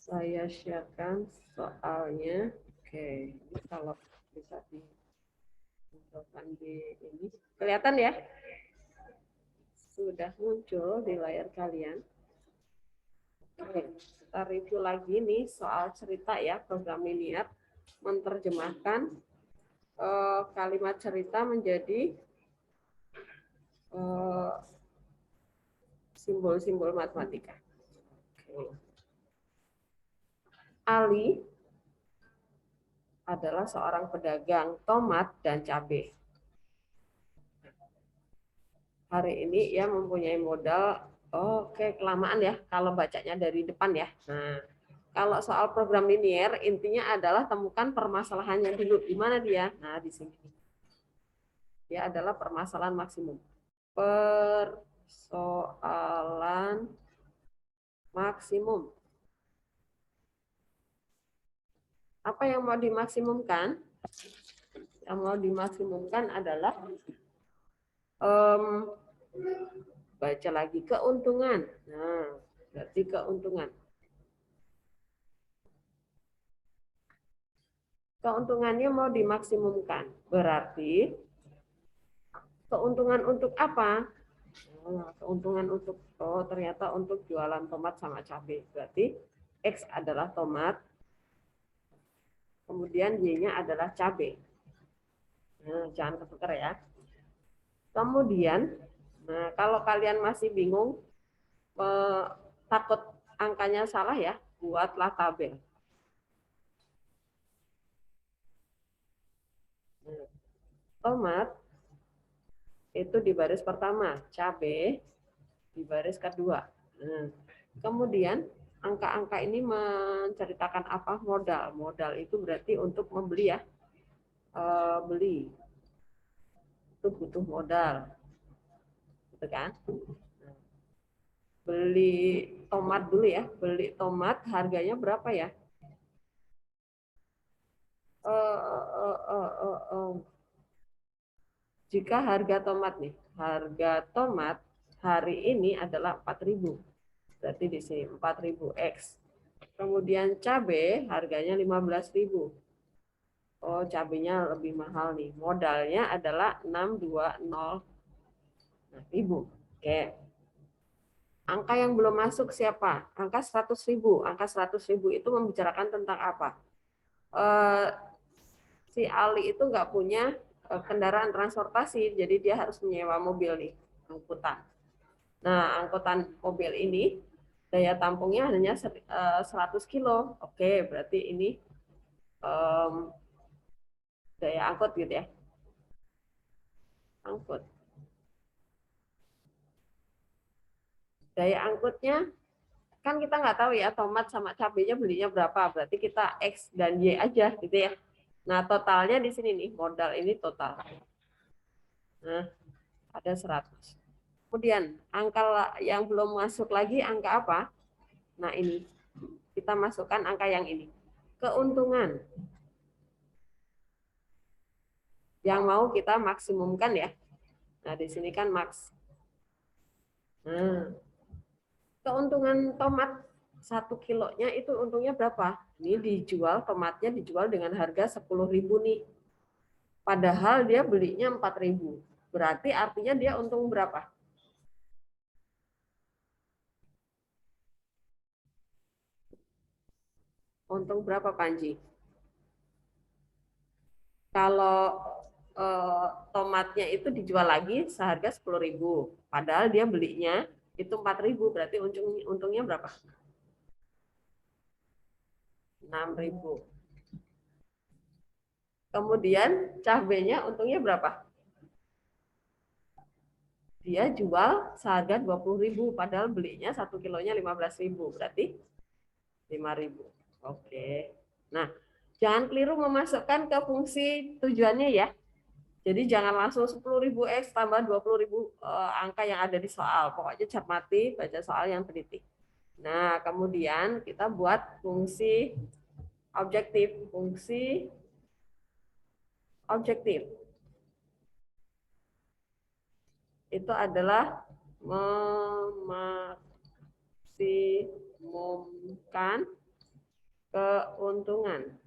Saya sharekan soalnya. Oke, ini kalau bisa dimunculkan di ini. Kelihatan ya? Sudah muncul di layar kalian. Oke, kita review lagi nih soal cerita ya, program linear menerjemahkan kalimat cerita menjadi simbol-simbol matematika. Oke. Ali adalah seorang pedagang tomat dan cabai. Hari ini ia mempunyai modal, oke, kelamaan ya kalau bacanya dari depan ya. Nah, kalau soal program linear intinya adalah temukan permasalahannya dulu. Di mana dia? Nah, di sini. Dia adalah permasalahan maksimum. Persoalan maksimum. Apa yang mau dimaksimumkan? Yang mau dimaksimumkan adalah baca lagi keuntungan. Nah, berarti keuntungan. Keuntungannya mau dimaksimumkan. Berarti keuntungan untuk apa? Keuntungan untuk, ternyata untuk jualan tomat sama cabai. Berarti X adalah tomat, kemudian Y-nya adalah cabai. Nah, jangan ketukar ya. Kemudian, nah kalau kalian masih bingung, takut angkanya salah ya, buatlah tabel. Nah, tomat itu di baris pertama, cabai di baris kedua. Nah, kemudian angka-angka ini menceritakan apa? Modal. Modal itu berarti untuk membeli ya. Beli itu butuh modal, gitu kan? Beli tomat dulu ya. Beli tomat harganya berapa ya? Jika harga tomat nih, harga tomat hari ini adalah 4.000. Berarti di sini 4.000 X. Kemudian cabai harganya 15.000. Oh, cabainya lebih mahal nih. Modalnya adalah 620.000. Oke. Angka yang belum masuk siapa? Angka 100.000. Angka 100.000 itu membicarakan tentang apa? Eh, si Ali itu nggak punya kendaraan transportasi, jadi dia harus menyewa mobil nih, angkutan. Nah, angkutan mobil ini daya tampungnya hanya 100 kilo. Oke, berarti ini daya angkut gitu ya. Angkut. Daya angkutnya kan kita nggak tahu ya tomat sama cabenya belinya berapa. Berarti kita X dan Y aja gitu ya. Nah, totalnya di sini nih, modal ini total. Nah, ada 100. Kemudian angka yang belum masuk lagi angka apa? Nah, ini kita masukkan angka yang ini. Keuntungan yang mau kita maksimumkan ya. Nah, di sini kan max. Nah, keuntungan tomat 1 kilonya itu untungnya berapa? Ini dijual, tomatnya dijual dengan harga 10.000 nih. Padahal dia belinya 4.000. Berarti artinya dia untung berapa? Untung berapa, Panji? Kalau tomatnya itu dijual lagi seharga 10.000, padahal dia belinya itu 4.000, berarti untungnya berapa? 6.000. Kemudian cabenya untungnya berapa? Dia jual seharga 20.000, padahal belinya 1 kilonya 15.000, berarti 5.000. Oke. Nah, jangan keliru memasukkan ke fungsi tujuannya ya. Jadi jangan langsung 10.000 X tambah 20.000 angka yang ada di soal. Pokoknya cermati, baca soal yang teliti. Nah, kemudian kita buat fungsi objektif. Fungsi objektif itu adalah memaksimumkan keuntungan.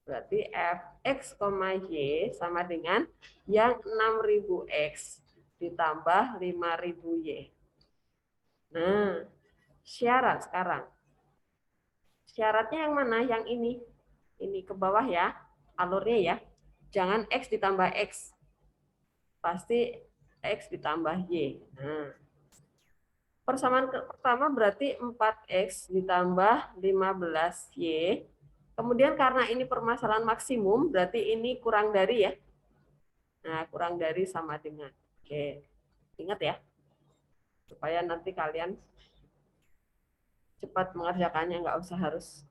Berarti fx, y sama dengan yang 6.000x ditambah 5.000y. Nah, syarat sekarang. Syaratnya yang mana? Yang ini. Ini ke bawah ya, alurnya ya. Jangan x ditambah x. Pasti x ditambah y. Nah, persamaan pertama berarti 4x ditambah 15y. Kemudian karena ini permasalahan maksimum, berarti ini kurang dari ya. Nah, kurang dari sama dengan. Oke, ingat ya. Supaya nanti kalian cepat mengerjakannya, nggak usah harus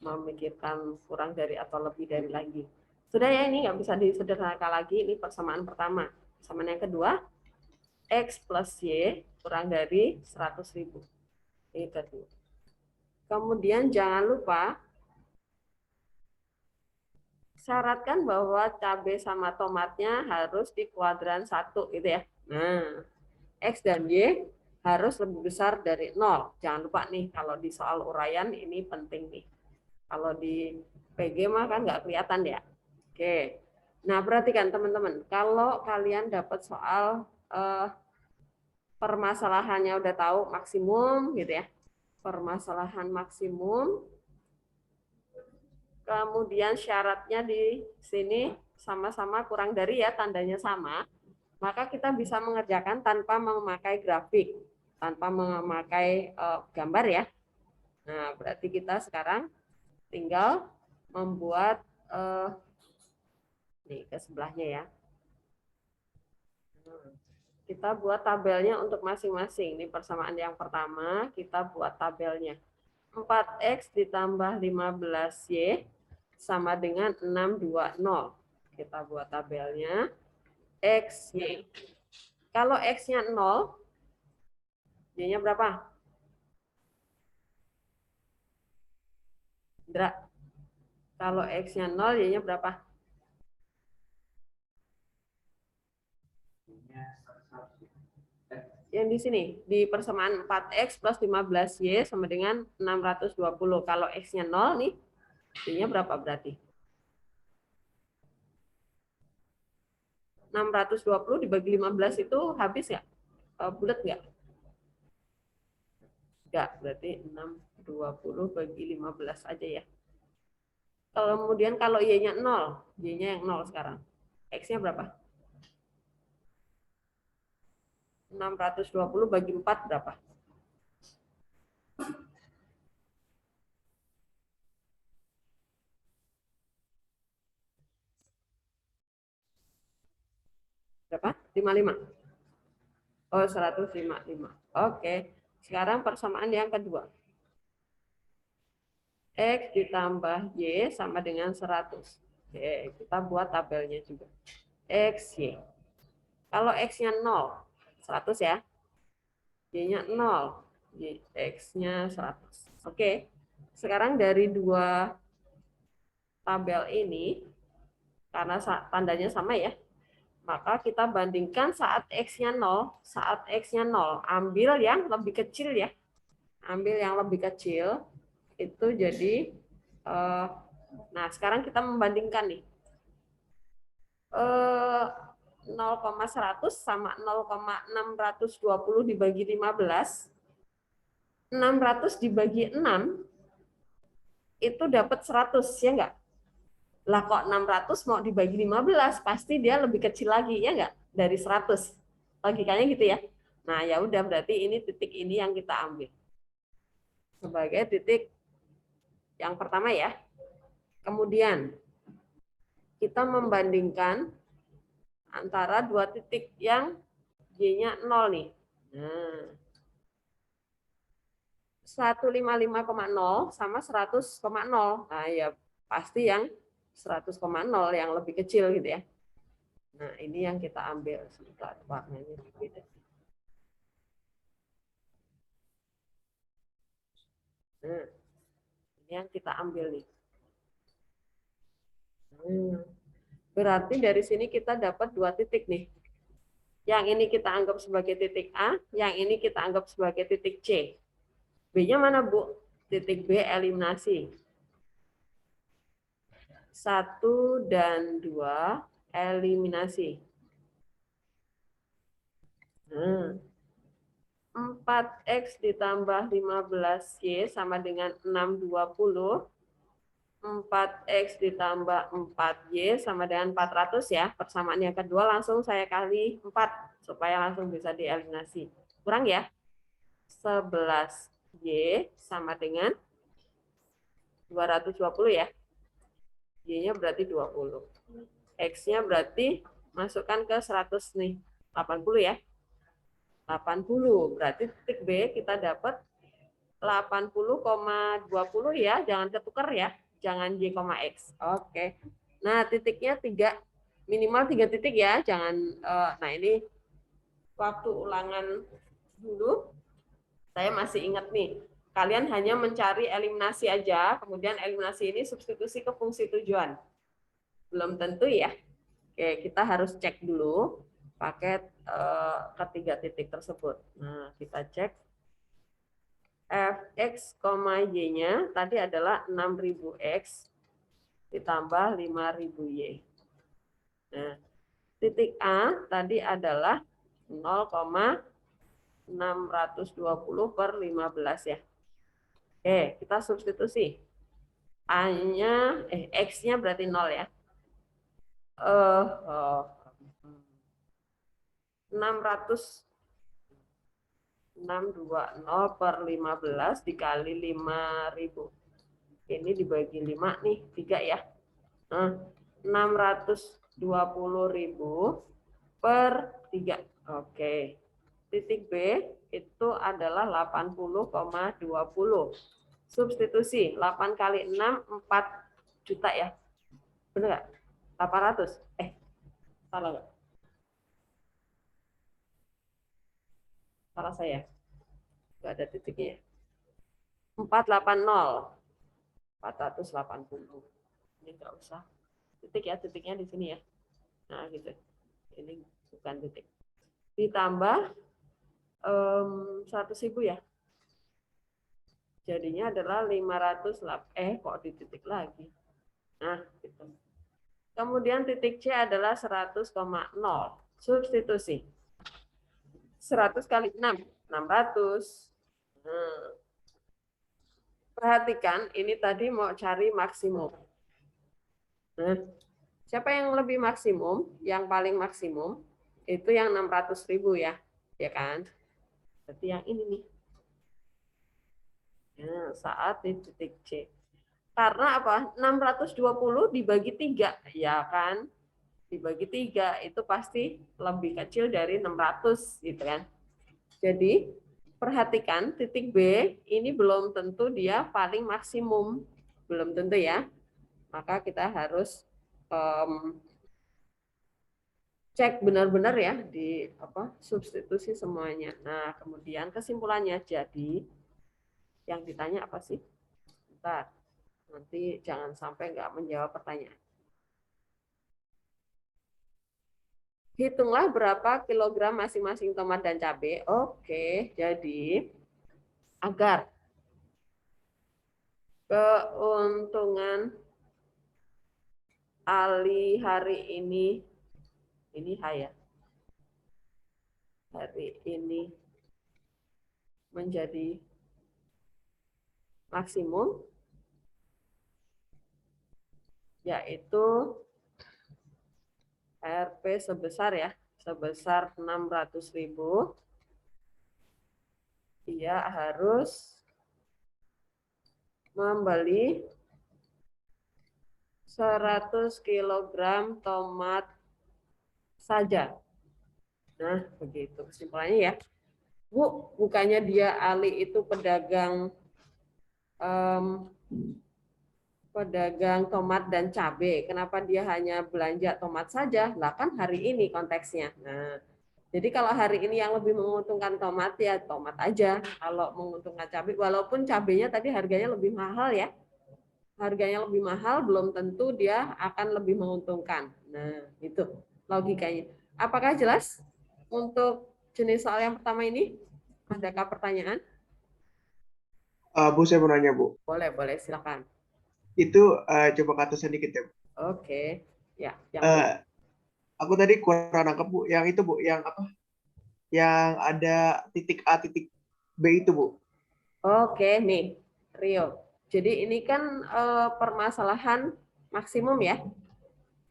memikirkan kurang dari atau lebih dari lagi. Sudah ya, ini nggak bisa disederhanakan lagi. Ini persamaan pertama. Persamaan yang kedua, x plus y kurang dari 100.000. Ini kedua. Kemudian jangan lupa syaratkan bahwa cabai sama tomatnya harus di kuadran 1 gitu ya. Nah, x dan y harus lebih besar dari 0. Jangan lupa nih, kalau di soal uraian ini penting nih. Kalau di PG mah kan nggak kelihatan ya. Oke. Nah, perhatikan teman-teman, kalau kalian dapat soal permasalahannya udah tahu maksimum gitu ya. Permasalahan maksimum. Kemudian syaratnya di sini sama-sama kurang dari ya, tandanya sama. Maka kita bisa mengerjakan tanpa memakai grafik, tanpa memakai gambar ya. Nah, berarti kita sekarang tinggal membuat nih ke sebelahnya ya. Kita buat tabelnya untuk masing-masing. Ini persamaan yang pertama, kita buat tabelnya. 4x ditambah 15y sama dengan 620. Kita buat tabelnya. X, Y. Kalau X-nya 0, Y-nya berapa? Indra. Kalau X-nya 0, Y-nya berapa? Yang di sini, di persamaan 4X plus 15Y sama dengan 620. Kalau X-nya 0 nih, Y-nya berapa berarti? 620 dibagi 15 itu habis nggak? Bulat nggak? Nggak, berarti 620 bagi 15 aja ya. Kemudian kalau Y-nya 0, Y-nya yang 0 sekarang. X-nya berapa? 620 bagi 4 berapa? Berapa? 55. Oh, 155. Oke. Sekarang persamaan yang kedua. X ditambah Y sama dengan 100. Oke, kita buat tabelnya juga. X, Y. Kalau X-nya 0, 100 ya. Y-nya 0. X-nya 100. Oke. Sekarang dari dua tabel ini, karena tandanya sama ya, maka kita bandingkan saat X-nya 0, saat X-nya 0, ambil yang lebih kecil ya. Ambil yang lebih kecil, itu jadi, nah sekarang kita membandingkan nih. 0,100 sama 0,620 dibagi 15, 600 dibagi 6, itu dapat 100, ya enggak? Lah kok 600 mau dibagi 15, pasti dia lebih kecil lagi, ya enggak? Dari 100. Logikanya gitu ya. Nah, ya udah berarti ini titik ini yang kita ambil sebagai titik yang pertama ya. Kemudian kita membandingkan antara dua titik yang Y-nya 0 nih. Nah, 155,0 sama 100,0. Nah, ya pasti yang 100,0 yang lebih kecil gitu ya. Nah, ini yang kita ambil. Sebentar, warnanya beda. Nah, ini yang kita ambil nih. Berarti dari sini kita dapat dua titik nih. Yang ini kita anggap sebagai titik A, yang ini kita anggap sebagai titik C. B-nya mana, Bu? Titik B eliminasi. 1 dan 2 eliminasi. 4X ditambah 15Y sama dengan 620. 4X ditambah 4Y sama dengan 400 ya. Persamaan yang kedua langsung saya kali 4 supaya langsung bisa dieliminasi. Kurang ya? 11Y sama dengan 220 ya. Y-nya berarti 20. X-nya berarti masukkan ke 100 nih. 80 ya. 80. Berarti titik B kita dapat 80,20 ya. Jangan ketukar ya. Jangan Y, X. Oke. Nah, titiknya 3. Minimal 3 titik ya. Jangan, nah ini waktu ulangan dulu. Saya masih ingat nih. Kalian hanya mencari eliminasi aja. Kemudian eliminasi ini substitusi ke fungsi tujuan. Belum tentu ya. Oke, kita harus cek dulu paket ketiga titik tersebut. Nah, kita cek fx, y-nya tadi adalah 6000x ditambah 5000y. Nah, titik A tadi adalah 0,620 per 15 ya. Oke, kita substitusi. A-nya, X-nya berarti 0 ya. 600 620 per 15 dikali 5000. Ini dibagi 5 nih, 3 ya. Nah, 620.000 per 3. Oke. Titik B itu adalah 80,20. Substitusi 8 kali 6 4 juta ya. Benar nggak? 800. Salah nggak? Salah saya. Nggak ada titiknya. 480. 480. Ini nggak usah. Titik ya, titiknya di sini ya. Nah, gitu. Ini bukan titik. Ditambah 100.000 ya. Jadinya adalah 500, kok di titik lagi. Nah, gitu. Kemudian titik C adalah 100,0. Substitusi. 100 kali 6, 600. Nah, perhatikan, ini tadi mau cari maksimum. Nah, siapa yang lebih maksimum? Yang paling maksimum itu yang 600.000 ya. Ya kan? Berarti yang ini nih. Nah, saat di titik C. Karena apa? 620 dibagi 3, ya kan? Dibagi 3 itu pasti lebih kecil dari 600 gitu kan. Jadi, perhatikan titik B ini belum tentu dia paling maksimum. Belum tentu ya. Maka kita harus cek benar-benar ya di substitusi semuanya. Nah, kemudian kesimpulannya jadi yang ditanya apa sih? Bentar. Nanti jangan sampai nggak menjawab pertanyaan. Hitunglah berapa kilogram masing-masing tomat dan cabai. Oke, jadi agar keuntungan Ali hari ini H ya. Hari ini menjadi maksimum, yaitu RP sebesar 600.000. Dia harus membeli 100 kg tomat saja. Nah, begitu kesimpulannya ya. Bu, bukannya dia Ali itu pedagang tomat dan cabai. Kenapa dia hanya belanja tomat saja? Lah kan hari ini konteksnya. Nah, jadi kalau hari ini yang lebih menguntungkan tomat ya tomat aja. Kalau menguntungkan cabai, walaupun cabainya tadi harganya lebih mahal ya. Harganya lebih mahal belum tentu dia akan lebih menguntungkan. Nah, itu logikanya. Apakah jelas untuk jenis soal yang pertama ini? Adakah pertanyaan? Bu, saya mau nanya, Bu. Boleh, boleh, silakan. Itu coba ke atas sedikit ya, Bu. Oke. Ya, yang Eh, mana? aku tadi kurang nangkep, Bu. Yang itu, Bu. Yang apa? Yang ada titik A, titik B itu, Bu. Oke, nih, Rio. Jadi ini kan permasalahan maksimum ya.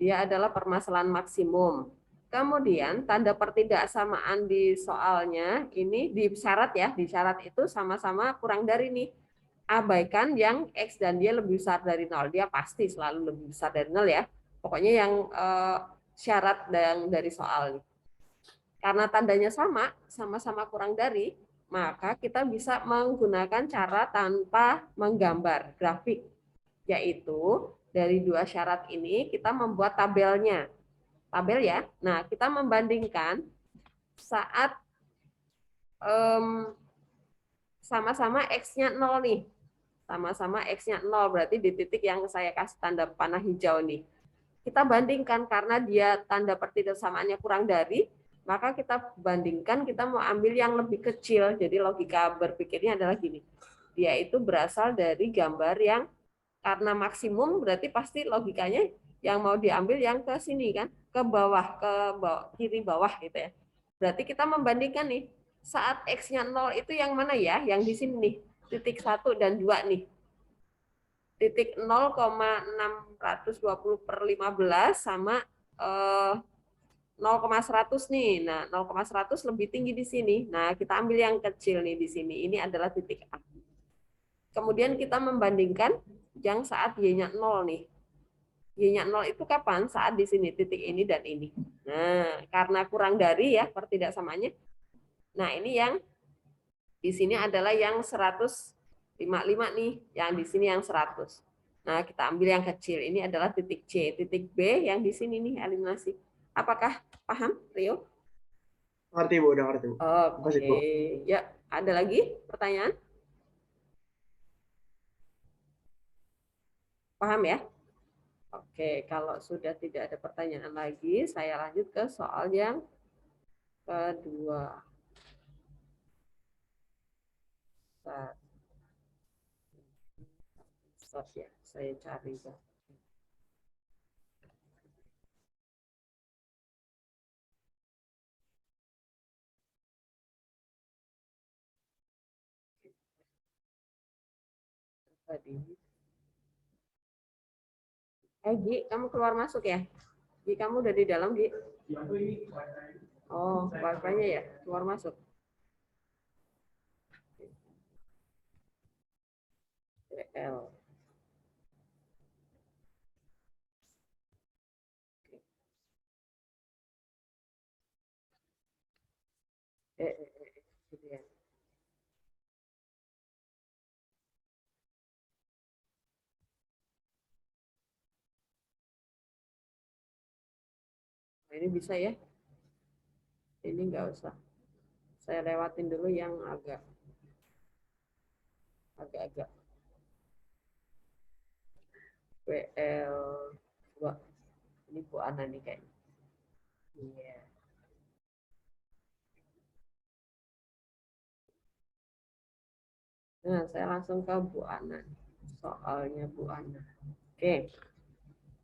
Dia adalah permasalahan maksimum. Kemudian tanda pertidaksamaan di soalnya ini di syarat ya, di syarat itu sama-sama kurang dari nih. Abaikan yang X dan Y lebih besar dari nol. Dia pasti selalu lebih besar dari nol ya. Pokoknya yang syarat dari soal. Karena tandanya sama, sama-sama kurang dari, maka kita bisa menggunakan cara tanpa menggambar grafik, yaitu dari dua syarat ini kita membuat tabelnya. Tabel ya. Nah, kita membandingkan saat sama-sama X-nya 0 nih. Sama-sama X-nya 0, berarti di titik yang saya kasih tanda panah hijau nih. Kita bandingkan karena dia tanda pertidaksamaannya kurang dari, maka kita bandingkan, kita mau ambil yang lebih kecil. Jadi logika berpikirnya adalah gini. Dia itu berasal dari gambar yang karena maksimum berarti pasti logikanya yang mau diambil yang ke sini kan, ke bawah, kiri bawah gitu ya. Berarti kita membandingkan nih, saat X-nya 0 itu yang mana ya? Yang di sini nih, titik 1 dan 2 nih. Titik 0,620 per 15 sama 0,100 nih. Nah, 0,100 lebih tinggi di sini. Nah, kita ambil yang kecil nih di sini. Ini adalah titik A. Kemudian kita membandingkan yang saat Y-nya 0 nih. Y-nya 0 itu kapan? Saat di sini, titik ini dan ini. Nah, karena kurang dari ya pertidaksamaannya. Nah, ini yang di sini adalah yang 155 nih, yang di sini yang 100. Nah, kita ambil yang kecil. Ini adalah titik C. Titik B yang di sini nih, eliminasi. Apakah paham, Rio? Ngerti, Bu. Udah ngerti, Bu. Makasih, Oke. Bu. Ya, ada lagi pertanyaan? Paham ya? Oke, kalau sudah tidak ada pertanyaan lagi, saya lanjut ke soal yang kedua. Stop ya, saya cari. Tadi. Gi, kamu keluar masuk ya? Gi, kamu udah di dalam, Gi? Oh, wifi-nya ya, keluar masuk. L. Gitu ya. Nah, ini bisa ya? Ini nggak usah. Saya lewatin dulu yang agak-agak WL2. Ini Bu Ana nih kayaknya. Iya. Nah, saya langsung ke Bu Ana. Soalnya Bu Ana. Oke.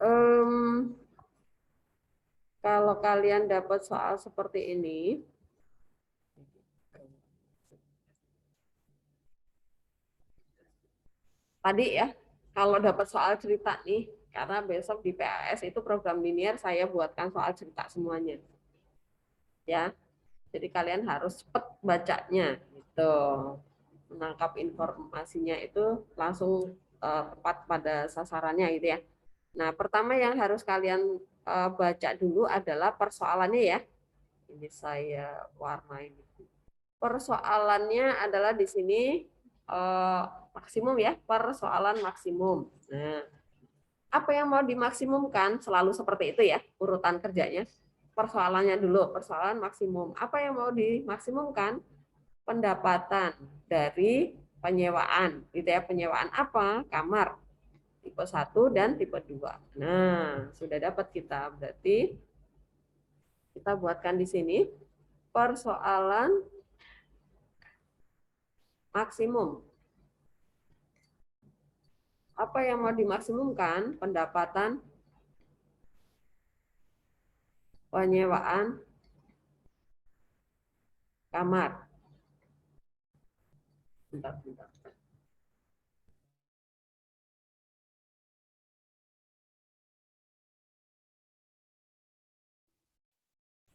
Em, kalau kalian dapat soal seperti ini, tadi ya, kalau dapat soal cerita nih, karena besok di PAS itu program linear saya buatkan soal cerita semuanya. Ya, jadi kalian harus cepat bacanya gitu. Menangkap informasinya itu langsung tepat pada sasarannya gitu ya. Nah, pertama yang harus kalian baca dulu adalah persoalannya ya. Ini saya warnai. Persoalannya adalah di sini maksimum ya, persoalan maksimum. Nah, apa yang mau dimaksimumkan selalu seperti itu ya, urutan kerjanya. Persoalannya dulu, persoalan maksimum. Apa yang mau dimaksimumkan? Pendapatan dari penyewaan. Gitu ya, penyewaan apa? Kamar. Tipe 1 dan tipe 2. Nah, sudah dapat kita. Berarti kita buatkan di sini persoalan maksimum. Apa yang mau dimaksimumkan? Pendapatan penyewaan kamar. Bentar, bentar.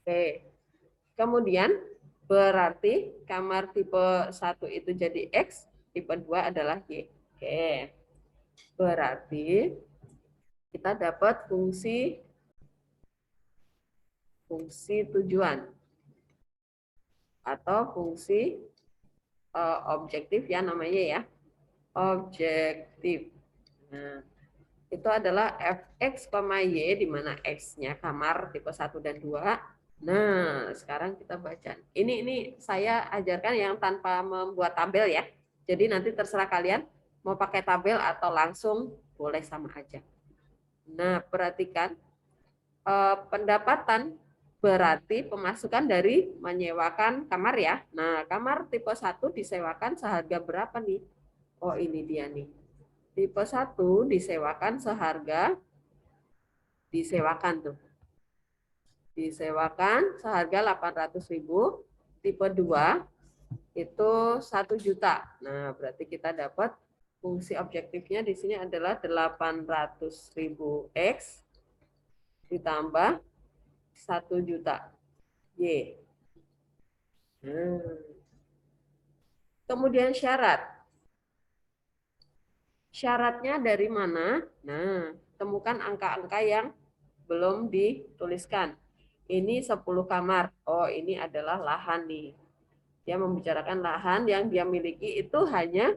Oke. Kemudian berarti kamar tipe 1 itu jadi X, tipe 2 adalah Y. Oke. Berarti kita dapat fungsi tujuan atau fungsi objektif ya namanya ya. Objektif. Nah, itu adalah fx, y di mana x-nya kamar tipe 1 dan 2. Nah, sekarang kita baca. Ini saya ajarkan yang tanpa membuat tabel ya. Jadi nanti terserah kalian mau pakai tabel atau langsung boleh sama aja. Nah, perhatikan pendapatan berarti pemasukan dari menyewakan kamar ya. Nah, kamar tipe 1 disewakan seharga berapa nih? Oh, ini dia nih. Tipe 1 disewakan disewakan seharga 800.000, tipe 2 itu 1 juta. Nah, berarti kita dapat fungsi objektifnya di sini adalah 800.000 X ditambah 1 juta Y. Kemudian syaratnya dari mana? Nah, temukan angka-angka yang belum dituliskan. Ini 10 kamar. Oh, ini adalah lahan nih. Dia membicarakan lahan yang dia miliki itu hanya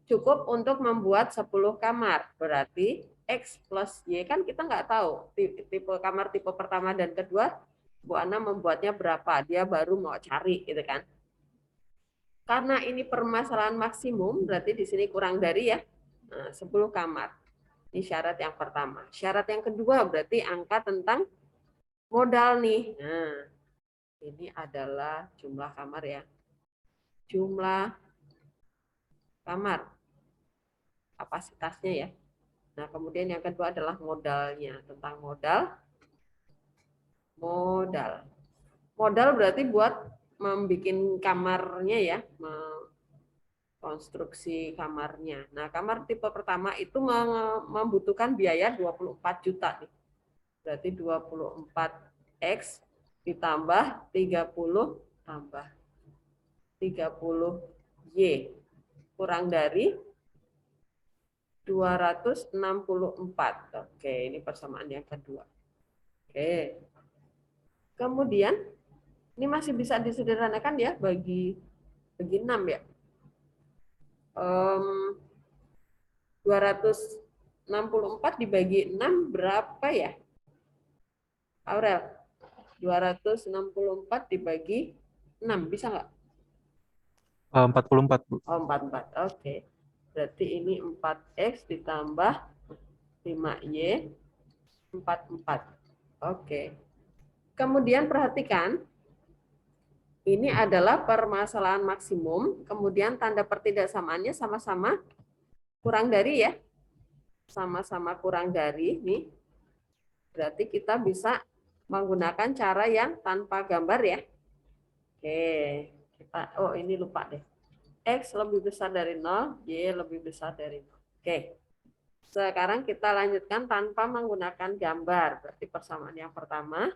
cukup untuk membuat 10 kamar. Berarti X plus Y kan kita nggak tahu. Tipe kamar tipe pertama dan kedua, Bu Ana membuatnya berapa. Dia baru mau cari gitu kan. Karena ini permasalahan maksimum, berarti di sini kurang dari ya 10 kamar. Ini syarat yang pertama. Syarat yang kedua berarti angka tentang modal nih. Nah, ini adalah jumlah kamar ya. Jumlah kamar. Kapasitasnya ya. Nah, kemudian yang kedua adalah modalnya. Tentang modal. Modal berarti buat membuat kamarnya ya. Konstruksi kamarnya. Nah, kamar tipe pertama itu membutuhkan biaya 24 juta nih. Berarti 24X ditambah 30 tambah 30Y kurang dari 264. Oke, ini persamaan yang kedua. Oke. Kemudian ini masih bisa disederhanakan ya bagi 6 ya. 264 dibagi 6 berapa ya? Aurel, 264 dibagi 6 bisa nggak? 44, Bu. Oh, 44. Oke. Berarti ini 4X ditambah 5Y 44. Oke. Kemudian perhatikan ini adalah permasalahan maksimum, kemudian tanda pertidaksamaannya sama-sama kurang dari ya. Sama-sama kurang dari nih. Berarti kita bisa menggunakan cara yang tanpa gambar ya. Oke, ini lupa deh. X lebih besar dari 0, Y lebih besar dari 0. Oke. Sekarang kita lanjutkan tanpa menggunakan gambar. Berarti persamaan yang pertama,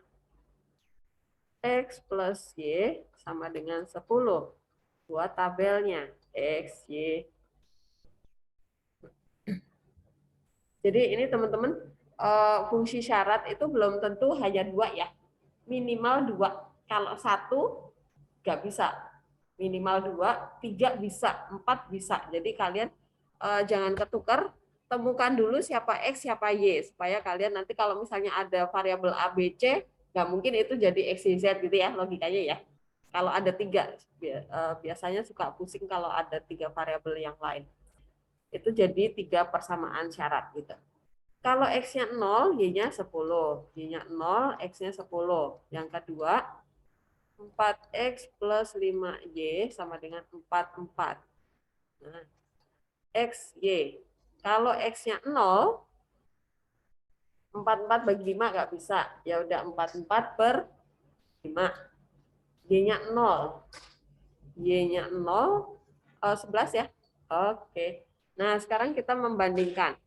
X plus Y sama dengan 10. Buat tabelnya, X, Y. Jadi ini teman-teman, fungsi syarat itu belum tentu hanya 2 ya. Minimal 2. Kalau 1, nggak bisa. Minimal 2, 3 bisa, 4 bisa. Jadi kalian jangan ketukar, temukan dulu siapa X, siapa Y. Supaya kalian nanti kalau misalnya ada variabel A, B, C, nggak mungkin itu jadi X, Y, Z gitu ya logikanya ya. Kalau ada 3, biasanya suka pusing kalau ada 3 variabel yang lain. Itu jadi 3 persamaan syarat gitu. Kalau X-nya 0, Y-nya 10. Y-nya 0, X-nya 10. Yang kedua, 4X plus 5Y sama dengan 44. Nah, X, Y. Kalau X-nya 0, 44 bagi 5 nggak bisa. Ya udah 44 per 5. Y-nya 0. Y-nya 0, 11 ya. Oke. Nah, sekarang kita membandingkan.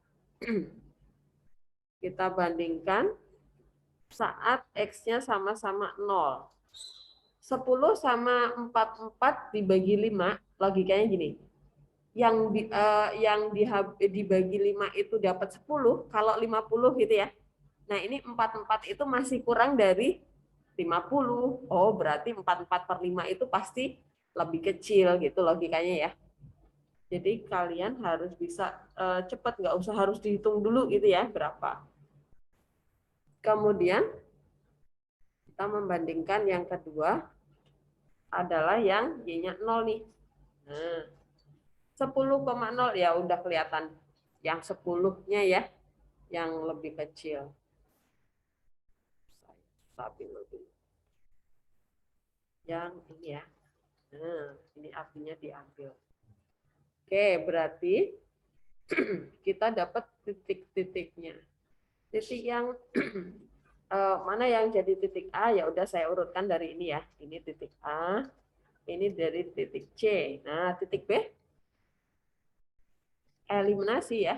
Kita bandingkan saat X-nya sama-sama 0. 10 sama 44 dibagi 5, logikanya gini. Yang dibagi 5 itu dapat 10, kalau 50 gitu ya. Nah, ini 44 itu masih kurang dari 50. Oh, berarti 44 per 5 itu pasti lebih kecil gitu logikanya ya. Jadi kalian harus bisa cepat, nggak usah harus dihitung dulu gitu ya berapa. Kemudian kita membandingkan yang kedua adalah yang Y-nya 0 nih. Nah, 10,0 ya udah kelihatan yang 10-nya ya, yang lebih kecil. Tapi lebih. Yang ini ya. Nah, ini artinya diambil. Oke, berarti kita dapat titik-titiknya. Titik yang mana yang jadi titik A, ya udah saya urutkan dari ini ya. Ini titik A, ini dari titik C. Nah, titik B eliminasi ya.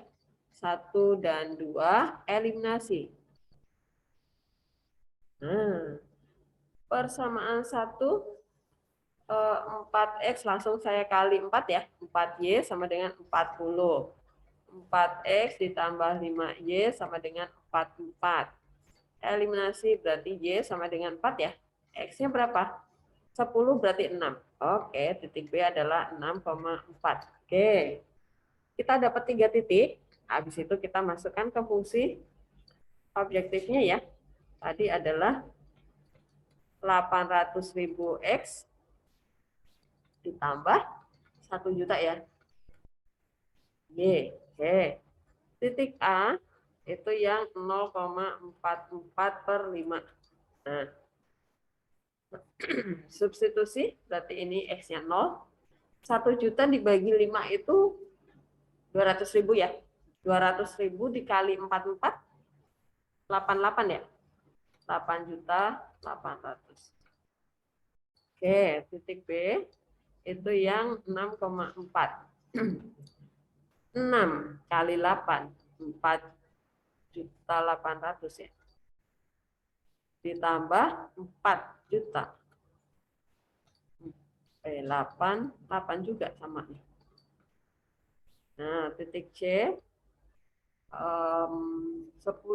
1 dan 2 eliminasi. Nah, persamaan 1, 4X langsung saya kali 4 ya. 4Y sama dengan 40. 4X ditambah 5Y sama dengan 44. Eliminasi berarti Y sama dengan 4 ya. X-nya berapa? 10 berarti 6. Oke, titik B adalah 6,4. Oke. Kita dapat 3 titik. Habis itu kita masukkan ke fungsi objektifnya ya. Tadi adalah 800.000 X ditambah 1 juta ya. Y. Oke. Titik A itu yang 0,44 per 5. Nah, substitusi berarti ini X-nya 0. 1 juta dibagi 5 itu 200.000 ya. 200.000 dikali 44, 88 ya. 8.800.000. Oke, titik B itu yang 6,4. 6 kali 8, 4.800.000 ya. Ditambah 4 juta. 8 juga sama nih. Nah, titik C 10,0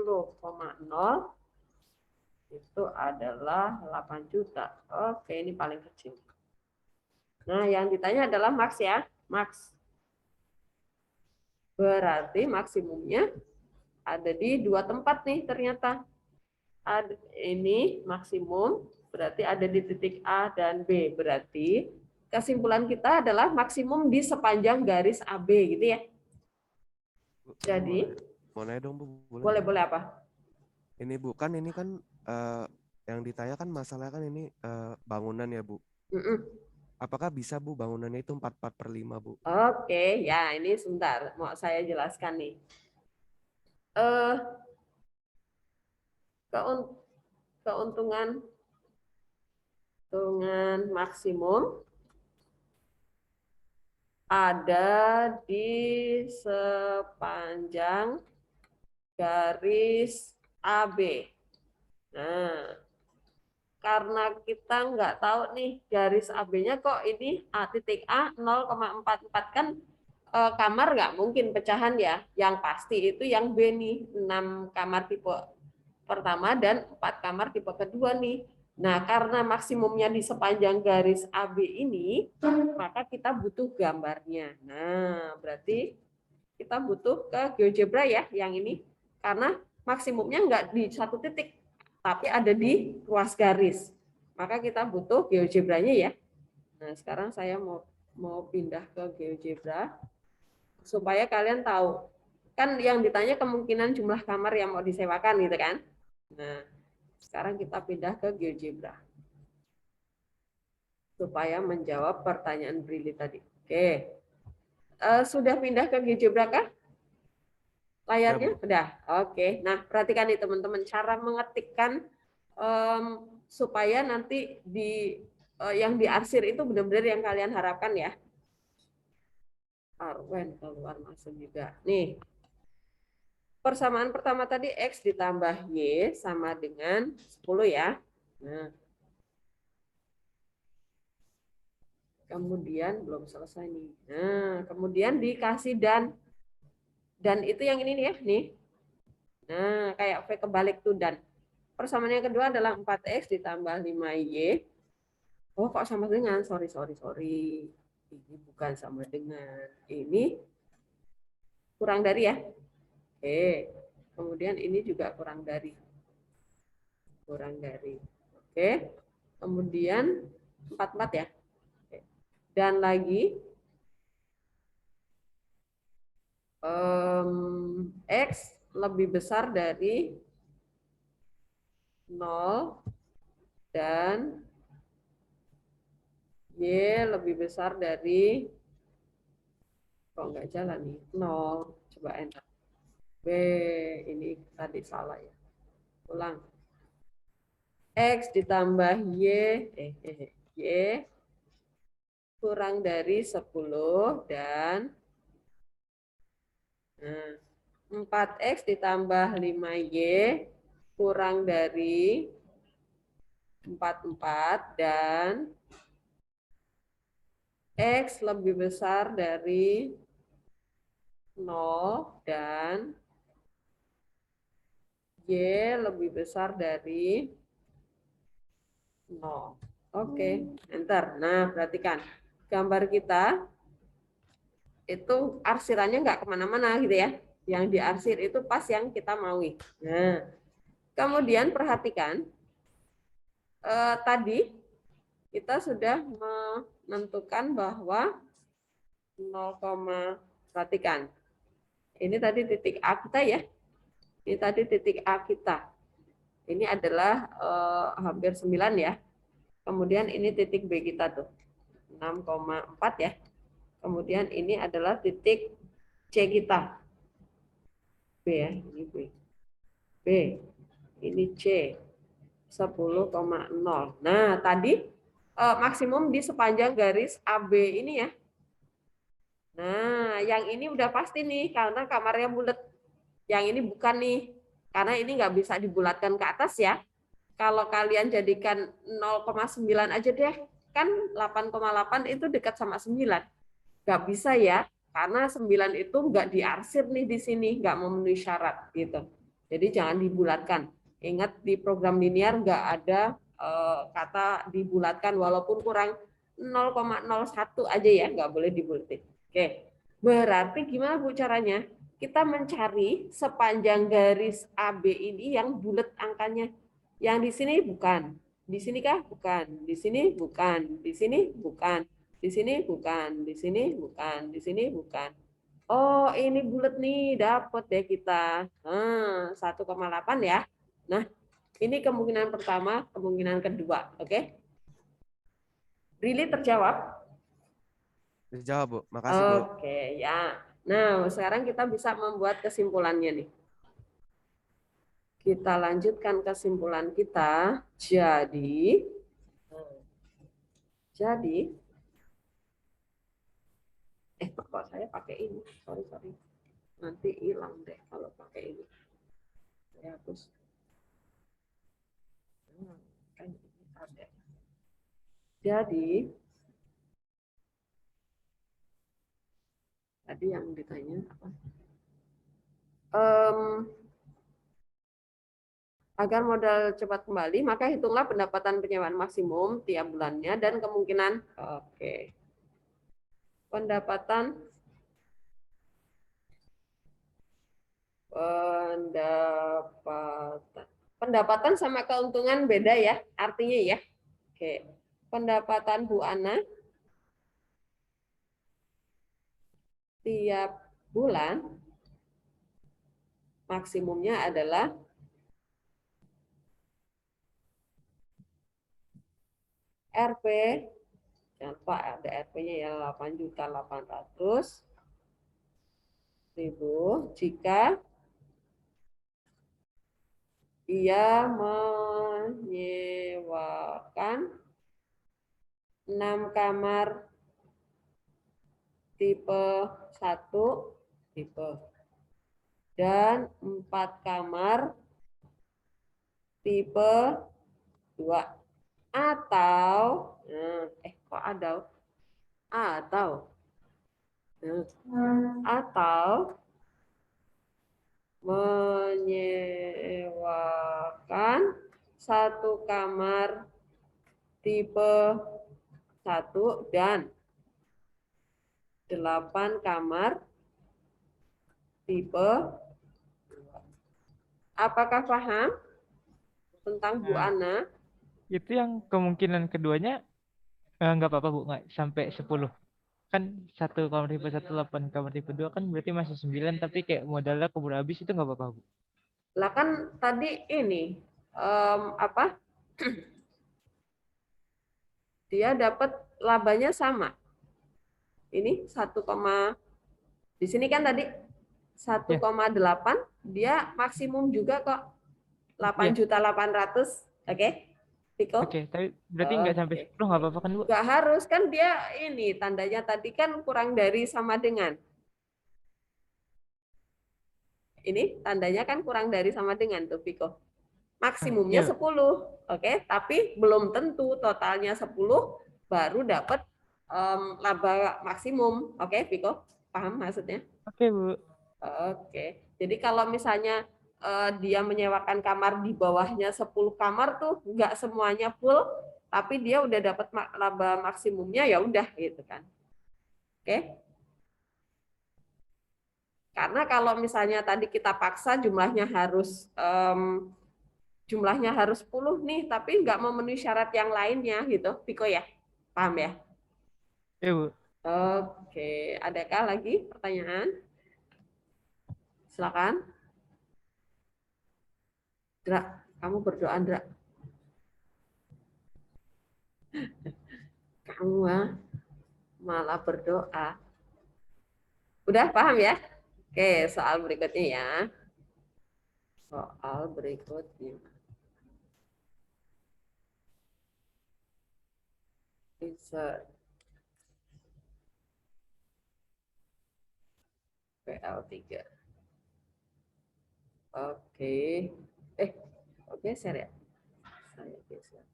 itu adalah 8 juta. Oke, ini paling kecil. Nah, yang ditanya adalah max ya. Max. Berarti maksimumnya ada di 2 tempat nih ternyata. Ini maksimum berarti ada di titik A dan B. Berarti kesimpulan kita adalah maksimum di sepanjang garis AB gitu ya. Jadi, mau nanya dong Bu, boleh boleh apa? Ini Bu, kan ini kan yang ditanya kan masalah kan ini bangunan ya Bu. Apakah bisa Bu bangunannya itu 44 per 5 Bu? Oke, ya ini sebentar mau saya jelaskan nih. Keuntungan maksimum ada di sepanjang garis AB. Nah, karena kita nggak tahu nih garis AB-nya kok ini A titik A 0,44 kan kamar nggak mungkin pecahan ya. Yang pasti itu yang B nih, 6 kamar tipe pertama dan 4 kamar tipe kedua nih. Nah, karena maksimumnya di sepanjang garis AB ini, maka kita butuh gambarnya. Nah, berarti kita butuh ke GeoGebra ya, yang ini. Karena maksimumnya nggak di satu titik, tapi ada di ruas garis. Maka kita butuh GeoGebra-nya ya. Nah, sekarang saya mau pindah ke GeoGebra supaya kalian tahu. Kan yang ditanya kemungkinan jumlah kamar yang mau disewakan gitu kan. Nah, sekarang kita pindah ke GeoGebra supaya menjawab pertanyaan Brili tadi. Oke. Sudah pindah ke GeoGebra kah? Layarnya Bu. udah. Oke. Nah, perhatikan nih teman-teman cara mengetikkan supaya nanti yang diarsir itu benar-benar yang kalian harapkan ya. Arwen keluar masuk juga. Nih, persamaan pertama tadi X ditambah Y sama dengan 10 ya. Nah, kemudian belum selesai nih. Nah, kemudian dikasih dan itu yang ini nih ya, nih. Nah, kayak V kebalik tuh dan. Persamaan yang kedua adalah 4X ditambah 5Y. Oh, kok sama dengan? Sorry, sorry, sorry. Ini bukan sama dengan. Ini kurang dari ya. Oke. Kemudian ini juga kurang dari. Kurang dari. Oke. Kemudian 44 ya. Oke. Dan lagi X lebih besar dari 0 dan Y lebih besar dari kok nggak jalan nih 0. Coba enter. B ini tadi salah ya. Ulang. X ditambah Y kurang dari 10 dan 4X ditambah 5Y kurang dari 44 dan X lebih besar dari 0 dan Y lebih besar dari 0. Oke, enter. Nah, perhatikan. Gambar kita itu arsirannya nggak kemana-mana gitu ya. Yang diarsir itu pas yang kita maui. Nah, kemudian perhatikan tadi kita sudah menentukan bahwa 0, perhatikan. Ini tadi titik A kita ya. Ini tadi titik A kita. Ini adalah hampir 9 ya. Kemudian ini titik B kita tuh. 6,4 ya. Kemudian ini adalah titik C kita. B ya, ini B. B. Ini C. 10,0. Nah, tadi maksimum di sepanjang garis AB ini ya. Nah, yang ini udah pasti nih karena kamarnya bulat. Yang ini bukan nih, karena ini nggak bisa dibulatkan ke atas ya. Kalau kalian jadikan 0,9 aja deh, kan 8,8 itu dekat sama 9. Nggak bisa ya, karena 9 itu nggak diarsir nih di sini, nggak memenuhi syarat gitu. Jadi jangan dibulatkan. Ingat di program linear nggak ada kata dibulatkan walaupun kurang 0,01 aja ya, nggak boleh dibulatin. Oke, berarti gimana Bu caranya? Kita mencari sepanjang garis AB ini yang bulat angkanya. Yang di sini bukan. Di sini kah? Bukan. Di sini bukan. Di sini bukan. Di sini bukan. Di sini bukan. Di sini bukan. Oh, ini bulat nih. Dapat deh kita. 1,8 ya. Nah, ini kemungkinan pertama, kemungkinan kedua. Oke? Really terjawab? Dijawab, Bu. Makasih, Bu. Oke, ya. Nah, sekarang kita bisa membuat kesimpulannya nih. Kita lanjutkan kesimpulan kita. Jadi, kok saya pakai ini? Sorry. Nanti hilang deh kalau pakai ini. Saya hapus. Kan ini ada. Jadi, tadi yang ditanya apa? Agar modal cepat kembali, maka hitunglah pendapatan penyewaan maksimum tiap bulannya dan kemungkinan pendapatan pendapatan sama keuntungan beda ya artinya ya. Oke. Pendapatan Bu Ana tiap bulan maksimumnya adalah RP, jangan lupa ada RP-nya ya 8.800.000 jika Ia menyewakan 6 kamar tipe 1 tipe dan 4 kamar tipe 2 atau kok atau menyewakan 1 kamar tipe 1 dan 8 kamar tipe 2. Apakah paham tentang Bu Nah, Ana? itu yang kemungkinan keduanya nggak apa-apa Bu, nggak sampai 10. Kan 1 kamar tipe 1, 8 kamar tipe 2 kan berarti masih 9, tapi kayak modalnya keburu habis itu nggak apa-apa Bu. Lah kan tadi ini apa? Dia dapat labanya sama. Ini 1, di sini kan tadi 1,8 Ya, dia maksimum juga kok ya. 8.800.000. Oke, Piko? Oke, tapi berarti nggak sampai Oke. 10 nggak apa-apa kan Bu? Nggak harus kan dia ini tandanya tadi kan kurang dari sama dengan. Ini tandanya kan kurang dari sama dengan tuh Piko. Maksimumnya Iya. 10. Oke, tapi belum tentu totalnya 10 baru dapat laba maksimum. Oke, Piko? Paham maksudnya? Oke Bu. Oke. Jadi kalau misalnya dia menyewakan kamar di bawahnya 10 kamar tuh nggak semuanya full, tapi dia udah dapat laba maksimumnya ya udah gitu kan. Oke. Karena kalau misalnya tadi kita paksa jumlahnya harus 10 nih, tapi nggak memenuhi syarat yang lainnya gitu, Piko ya. Paham ya? Iya Bu. Oke, adakah lagi pertanyaan? Silakan. Dra, kamu berdoa, Dra. Kamu malah berdoa. Udah paham ya? Oke, soal berikutnya ya. Soal berikutnya. Insert PL3. Oke. Oke, share ya. Saya geser.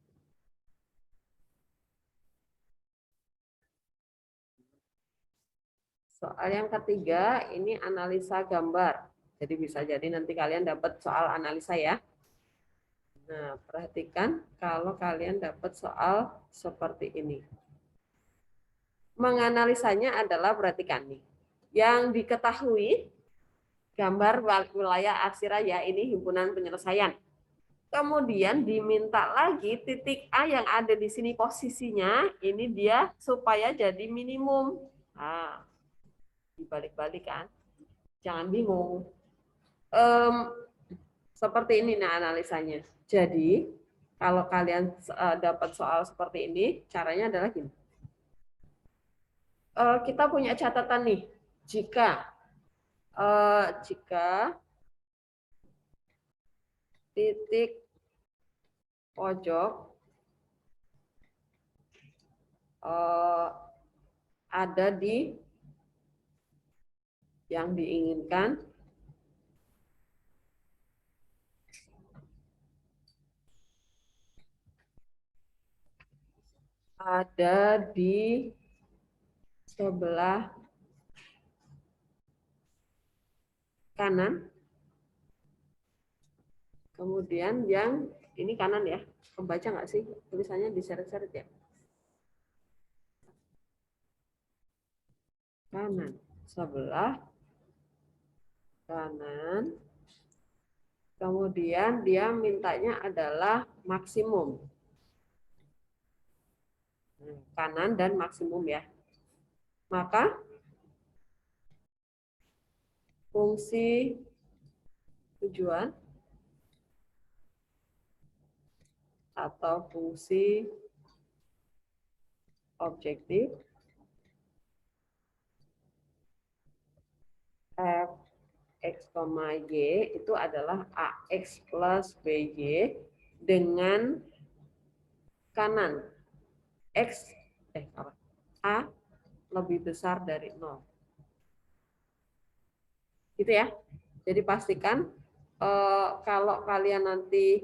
Soal yang ketiga, ini analisa gambar. Jadi bisa jadi nanti kalian dapat soal analisa ya. Nah, perhatikan kalau kalian dapat soal seperti ini. Menganalisanya adalah perhatikan nih. Yang diketahui gambar wilayah arsiraya ini himpunan penyelesaian. Kemudian diminta lagi titik A yang ada di sini posisinya, ini dia supaya jadi minimum. Nah, dibalik-balik kan. Jangan bingung. Seperti ini nah analisanya. Jadi, kalau kalian dapat soal seperti ini, caranya adalah gini. Kita punya catatan nih. Jika titik pojok ada di yang diinginkan ada di sebelah kanan, kemudian yang ini kanan ya, kebaca nggak sih tulisannya diseret-seret ya? Kanan, sebelah kanan, kemudian dia mintanya adalah maksimum. Kanan dan maksimum ya. Maka fungsi tujuan atau fungsi objektif F X, Y itu adalah AX plus BY dengan kanan X, A lebih besar dari 0. Gitu ya. Jadi pastikan kalau kalian nanti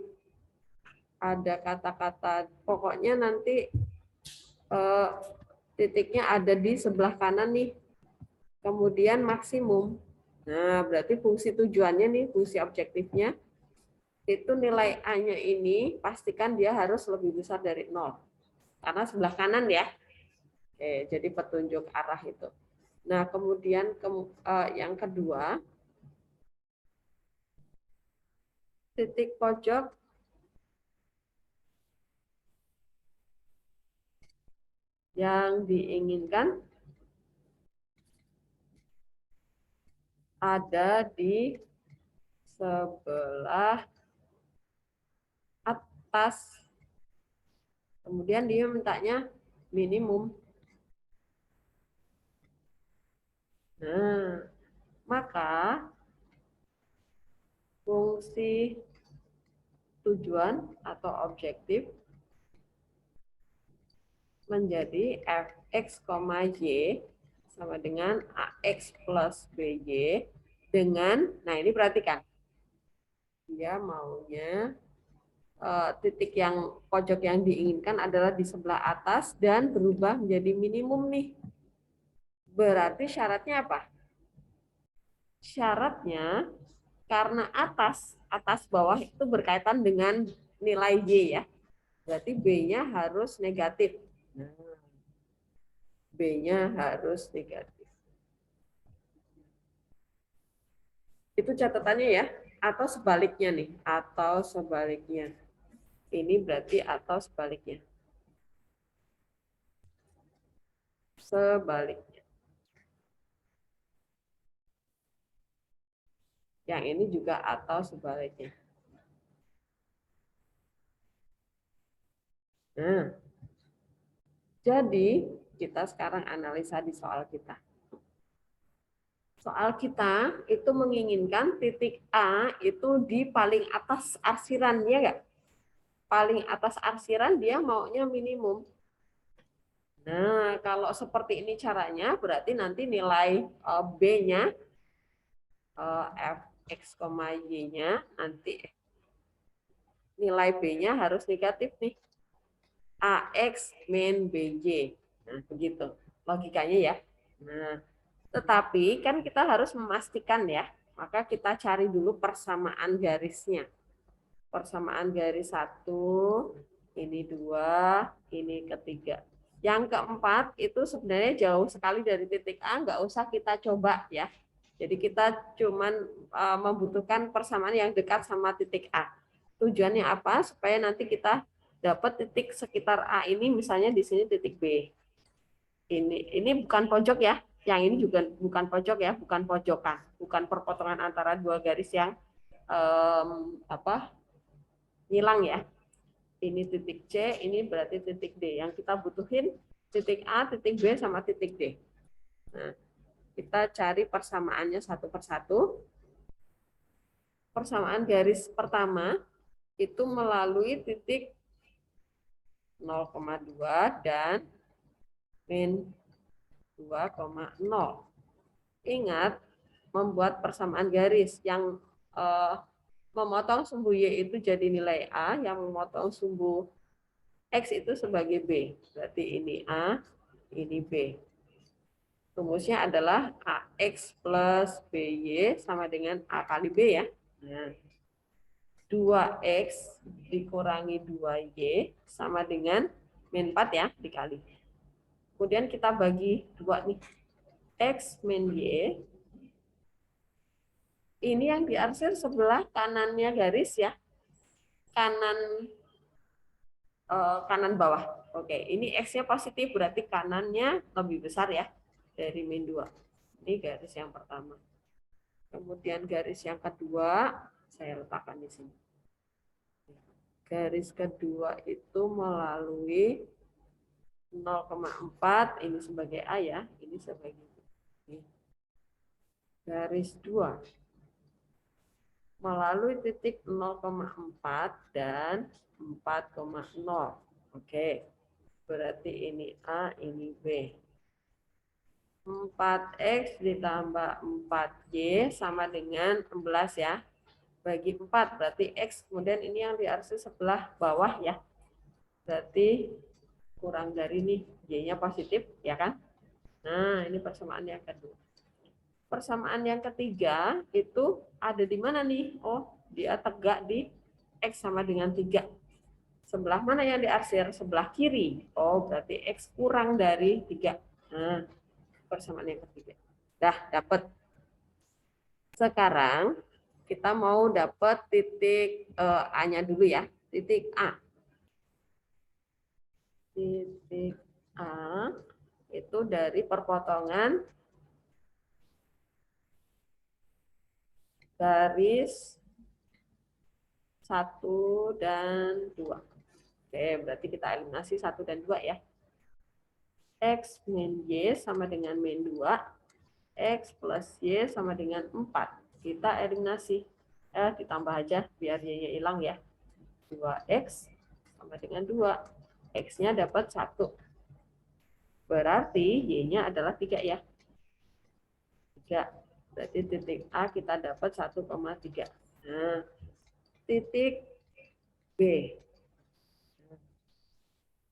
ada kata-kata, pokoknya nanti titiknya ada di sebelah kanan nih. Kemudian maksimum. Nah, berarti fungsi tujuannya nih, fungsi objektifnya, itu nilai A-nya ini pastikan dia harus lebih besar dari 0. Karena sebelah kanan ya. Oke, jadi petunjuk arah itu. Nah, kemudian yang kedua, titik pojok yang diinginkan ada di sebelah atas. Kemudian dia mintanya minimum. Nah, maka fungsi tujuan atau objektif menjadi fx, y sama dengan ax plus by dengan, nah ini perhatikan, dia maunya titik yang pojok yang diinginkan adalah di sebelah atas dan berubah menjadi minimum nih. Berarti syaratnya apa? Syaratnya karena atas bawah itu berkaitan dengan nilai y ya. Berarti b-nya harus negatif. Nah, b-nya harus negatif. Itu catatannya ya. Atau sebaliknya nih. Atau sebaliknya. Ini berarti atau sebaliknya. Sebaliknya. Yang ini juga atau sebaliknya. Nah, jadi kita sekarang analisa di soal kita. Soal kita itu menginginkan titik A itu di paling atas arsiran, ya nggak? Paling atas arsiran dia maunya minimum. Nah, kalau seperti ini caranya, berarti nanti nilai B-nya, fx, y-nya, nanti nilai B-nya harus negatif nih. AX min BY. Nah, begitu logikanya ya. Nah, tetapi kan kita harus memastikan ya, maka kita cari dulu persamaan garisnya. Persamaan garis 1, ini 2, ini ketiga. Yang keempat itu sebenarnya jauh sekali dari titik A, nggak usah kita coba ya. Jadi kita cuman membutuhkan persamaan yang dekat sama titik A. Tujuannya apa? Supaya nanti kita dapat titik sekitar A ini, misalnya di sini titik B. Ini bukan pojok ya, yang ini juga bukan pojok ya, bukan pojokan, bukan perpotongan antara dua garis yang nyilang ya. Ini titik C, ini berarti titik D. Yang kita butuhin titik A, titik B, sama titik D. Nah, kita cari persamaannya satu persatu. Persamaan garis pertama itu melalui titik 0,2 dan min 2,0. Ingat, membuat persamaan garis yang memotong sumbu Y itu jadi nilai A, yang memotong sumbu X itu sebagai B. Berarti ini A, ini B. Rumusnya adalah AX plus BY sama dengan A kali B ya. Nah, 2X dikurangi 2Y sama dengan min 4 ya, dikali. Kemudian kita bagi 2 nih. X min Y. Ini yang diarsir sebelah kanannya garis ya. Kanan bawah. Oke, ini X-nya positif, berarti kanannya lebih besar ya dari min 2. Ini garis yang pertama. Kemudian garis yang kedua, saya letakkan di sini. Garis kedua itu melalui 0,4, ini sebagai A ya, ini sebagai B. Garis 2. melalui titik 0,4 dan 4,0. Oke, berarti ini A, ini B. 4X ditambah 4Y sama dengan 16 ya. Bagi 4 berarti X, kemudian ini yang diarsir sebelah bawah ya. Berarti kurang dari nih, Y-nya positif ya kan. Nah, ini persamaan yang kedua. Persamaan yang ketiga itu ada di mana nih? Oh, dia tegak di X sama dengan 3. Sebelah mana yang diarsir? Sebelah kiri. Oh, berarti X kurang dari 3. Nah, persamaan yang ketiga. Dah, dapat. Sekarang kita mau dapat titik A-nya dulu ya. Titik A. Titik A itu dari perpotongan garis 1 dan 2. Oke, berarti kita eliminasi 1 dan 2 ya. X min Y sama dengan min 2. X plus Y sama dengan 4. Kita eliminasi. Ditambah aja biar Y-nya hilang ya. 2X sama dengan 2. X-nya dapat 1. Berarti Y-nya adalah 3 ya. 3. Berarti titik A kita dapat 1,3. Nah, titik B.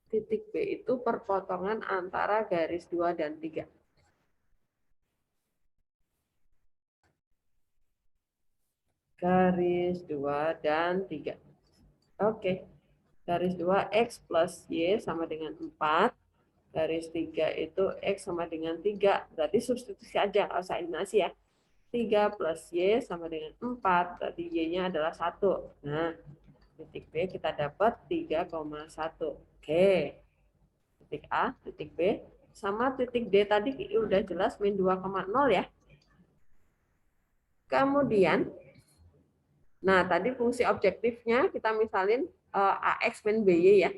Titik B itu perpotongan antara garis 2 dan 3. Garis 2 dan 3. Oke. Garis 2 X plus Y sama dengan 4. Garis 3 itu X sama dengan 3. Berarti substitusi aja, nggak usah eliminasi ya. 3 plus Y sama dengan 4. Berarti Y-nya adalah 1. Nah, titik B kita dapat 3,1. Oke. Titik A, titik B, sama titik D tadi udah jelas min 2,0 ya. Kemudian, nah tadi fungsi objektifnya kita misalin AX min BY ya.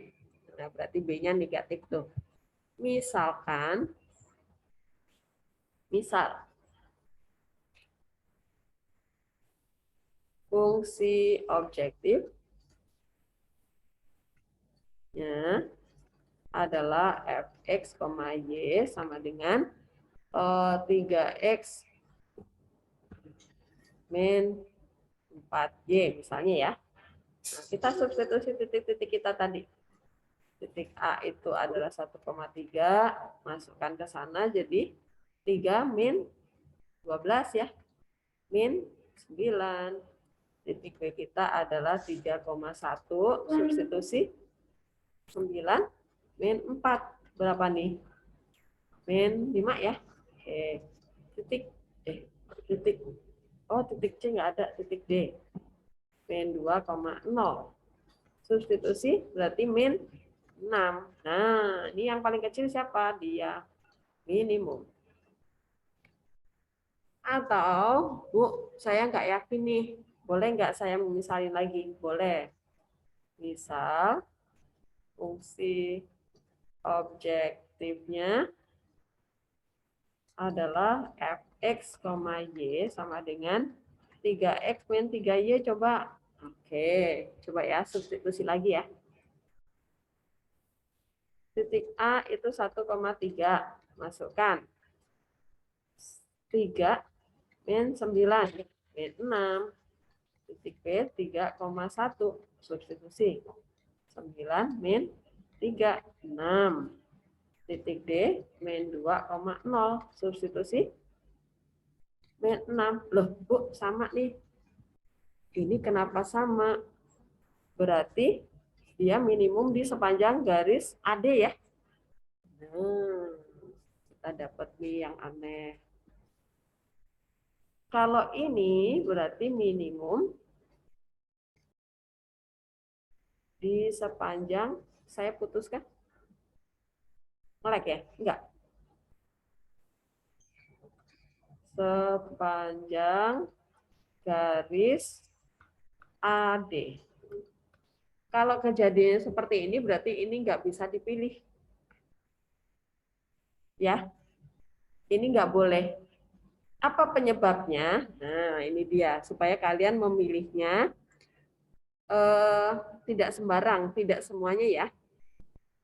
Nah, berarti B-nya negatif tuh. Misalkan, misal, fungsi objektifnya adalah fx, y sama dengan 3x min 4y misalnya ya. Nah, kita substitusi titik-titik kita tadi. Titik A itu adalah 1,3, masukkan ke sana jadi 3 min 12 ya. Min 9. Titik B kita adalah 3,1, substitusi 9 min 4. Berapa nih? Min 5 ya. Oke. Titik C nggak ada, titik D. Min 2,0. Substitusi berarti min 6. Nah, ini yang paling kecil siapa? Dia minimum. Atau, Bu, saya nggak yakin nih. Boleh nggak saya misalin lagi? Boleh. Misal, fungsi objektifnya adalah fx, y sama dengan 3x min 3y. Coba. Oke, coba ya, substitusi lagi ya. Titik A itu 1,3. Masukkan. 3 min 9. Min 6. Titik B 3,1. Substitusi. 9 min 3. 6. Titik D min 2,0. Substitusi. Min 6. Loh, Bu, sama nih. Ini kenapa sama? Berarti dia minimum di sepanjang garis AD ya. Nah, kita dapat nih yang aneh. Kalau ini berarti minimum di sepanjang, saya putuskan. Nge-lag ya? Enggak. Sepanjang garis AD. Kalau kejadian seperti ini berarti ini nggak bisa dipilih. Ya, ini nggak boleh. Apa penyebabnya? Nah, ini dia. Supaya kalian memilihnya tidak sembarang, tidak semuanya ya.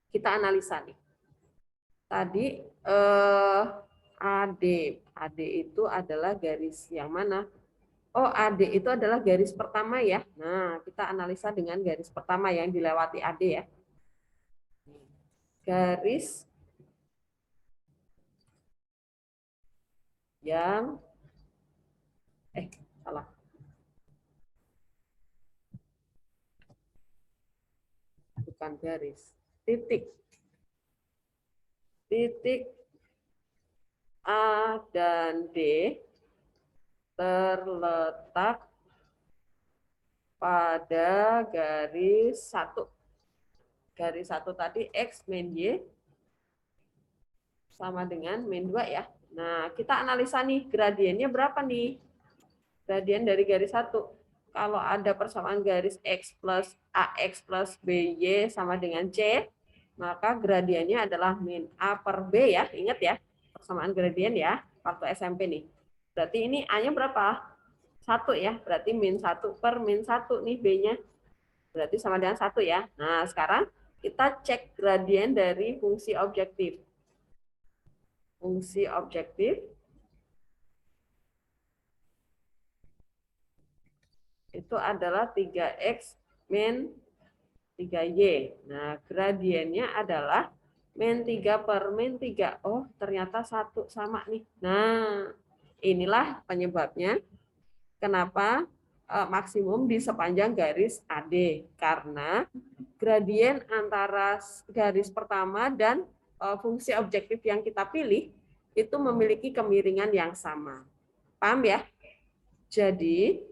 Kita analisa nih. Tadi AD. AD itu adalah garis yang mana? Oh, AD itu adalah garis pertama ya. Nah, kita analisa dengan garis pertama yang dilewati AD ya. Garis yang salah. Bukan garis. Titik. Titik A dan D terletak pada garis 1. Garis 1 tadi X min Y sama dengan min 2 ya. Nah, kita analisa nih gradiennya berapa nih? Gradien dari garis 1. Kalau ada persamaan garis X plus AX plus BY sama dengan C, maka gradiennya adalah min A per B ya. Ingat ya, persamaan gradien ya, waktu SMP nih. Berarti ini A-nya berapa? 1 ya, berarti min 1 per min 1 nih B-nya. Berarti sama dengan 1 ya. Nah, sekarang kita cek gradien dari fungsi objektif. Fungsi objektif itu adalah 3X min 3Y. Nah, gradiennya adalah min 3 per min 3. Oh, ternyata 1 sama nih. Nah, inilah penyebabnya kenapa maksimum di sepanjang garis AD. Karena gradien antara garis pertama dan fungsi objektif yang kita pilih itu memiliki kemiringan yang sama. Paham ya? Jadi,